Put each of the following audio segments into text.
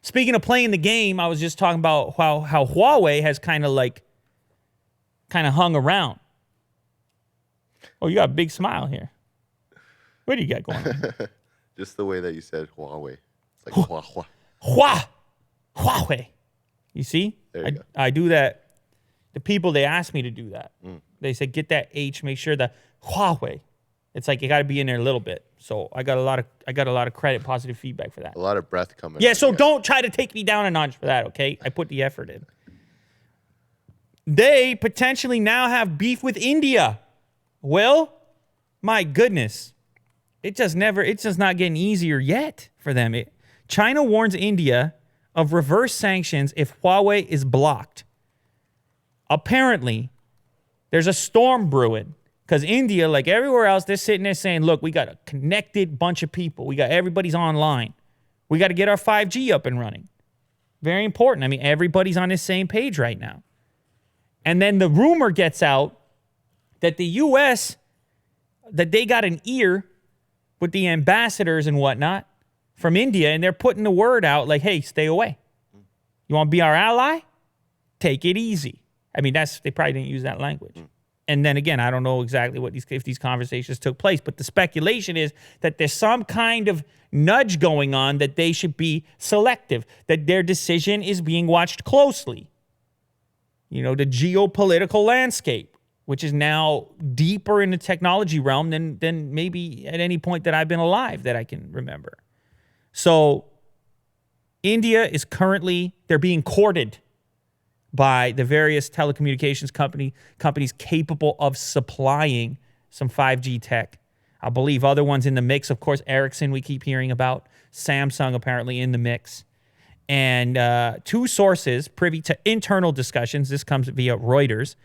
Speaking of playing the game, I was just talking about how Huawei has kind of hung around. Oh, you got a big smile here. What do you got going on? Just the way that you said Huawei. It's like Huawei. You see? There you go. I do that. The people, they ask me to do that. They say, get that H, make sure that Huawei. It's like you got to be in there a little bit. So I got a lot of credit, positive feedback for that. A lot of breath coming. Yeah, so don't try to take me down a notch for that, okay? I put the effort in. They potentially now have beef with India. Well, my goodness. It's just not getting easier yet for them. China warns India of reverse sanctions if Huawei is blocked. Apparently, there's a storm brewing because India, like everywhere else, they're sitting there saying, look, we got a connected bunch of people. Everybody's online. We got to get our 5G up and running. Very important. I mean, everybody's on the same page right now. And then the rumor gets out that the U.S., that they got an ear with the ambassadors and whatnot from India, and they're putting the word out like, hey, stay away. You want to be our ally? Take it easy. I mean, they probably didn't use that language. And then again, I don't know exactly if these conversations took place, but the speculation is that there's some kind of nudge going on that they should be selective, that their decision is being watched closely. You know, the geopolitical landscape, which is now deeper in the technology realm than maybe at any point that I've been alive that I can remember. So India is they're being courted by the various telecommunications companies capable of supplying some 5G tech. I believe other ones in the mix. Of course, Ericsson we keep hearing about. Samsung apparently in the mix. And two sources privy to internal discussions, this comes via Reuters,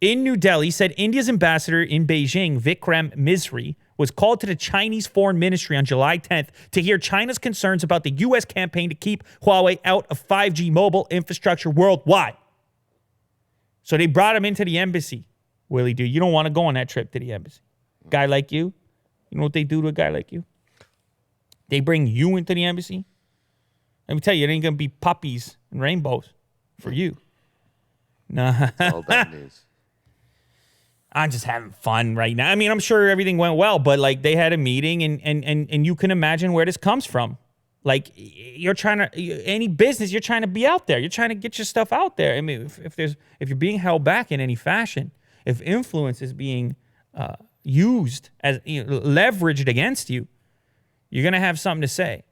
in New Delhi said India's ambassador in Beijing, Vikram Misri, was called to the Chinese Foreign Ministry on July 10th to hear China's concerns about the U.S. campaign to keep Huawei out of 5G mobile infrastructure worldwide. So they brought him into the embassy. Willie, dude, you don't want to go on that trip to the embassy. Guy like you know what they do to a guy like you? They bring you into the embassy. Let me tell you, it ain't going to be puppies and rainbows for you. Nah. All bad news. I'm just having fun right now. I mean, I'm sure everything went well, but like they had a meeting and you can imagine where this comes from. Like you're trying to, any business, you're trying to be out there. You're trying to get your stuff out there. I mean, if you're being held back in any fashion, if influence is being used as leveraged against you, you're going to have something to say.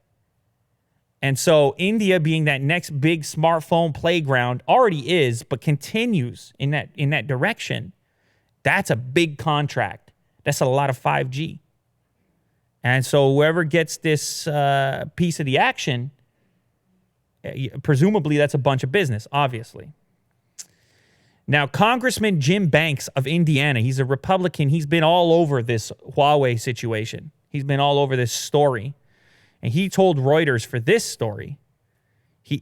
And so India being that next big smartphone playground already is, but continues in that direction. That's a big contract. That's a lot of 5G. And so whoever gets this piece of the action, presumably that's a bunch of business, obviously. Now, Congressman Jim Banks of Indiana, he's a Republican. He's been all over this Huawei situation. He's been all over this story. And he told Reuters for this story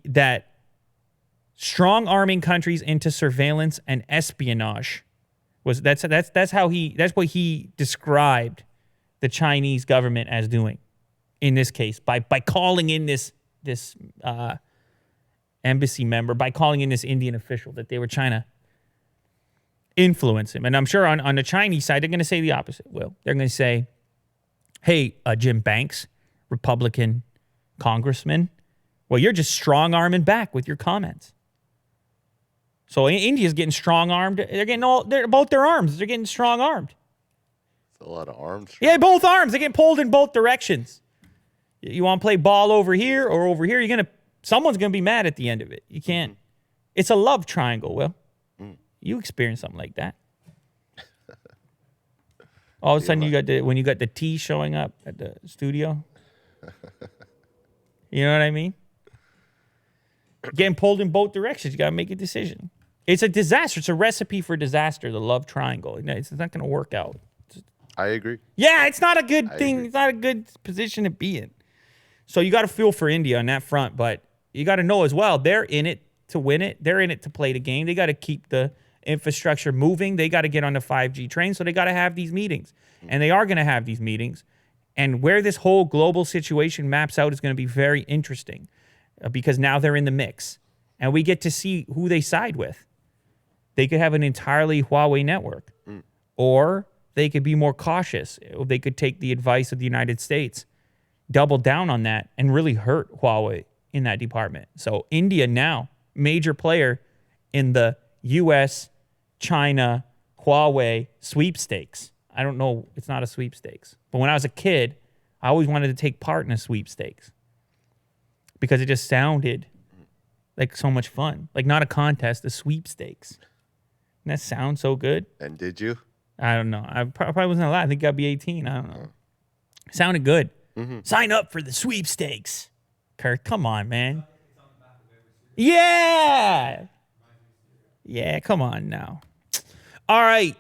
that strong arming countries into surveillance and espionage that's what he described the Chinese government as doing in this case by calling in this embassy member, by calling in this Indian official, that they were trying to influence him. And I'm sure on the Chinese side, they're going to say the opposite. Will, they're going to say, hey, Jim Banks, Republican congressman, well, you're just strong-arming back with your comments. So India's getting strong-armed. They're both their arms. They're getting strong-armed. It's a lot of arms. Yeah, both arms. They're getting pulled in both directions. You want to play ball over here or over here? Someone's gonna be mad at the end of it. You can't. Mm-hmm. It's a love triangle, Will. You experienced something like that. All of a sudden, when you got the T showing up at the studio. You know what I mean? Getting pulled in both directions. You got to make a decision. It's a disaster. It's a recipe for disaster, the love triangle. It's not going to work out. I agree. Yeah, it's not a good thing. It's not a good position to be in. So you got to feel for India on that front. But you got to know as well, they're in it to win it. They're in it to play the game. They got to keep the infrastructure moving. They got to get on the 5G train. So they got to have these meetings. And they are going to have these meetings. And where this whole global situation maps out is going to be very interesting. because now they're in the mix. And we get to see who they side with. They could have an entirely Huawei network. Or they could be more cautious. They could take the advice of the United States, double down on that, and really hurt Huawei in that department. So India now, major player in the U.S., China, Huawei sweepstakes. I don't know. It's not a sweepstakes. But when I was a kid, I always wanted to take part in a sweepstakes because it just sounded like so much fun. Like not a contest, a sweepstakes. And that sounds so good. And did you? I don't know. I probably wasn't allowed. I think I'd be 18. I don't know. Sounded good. Sign up for the sweepstakes. Kirk, come on, man. Yeah. Yeah, come on now. All right.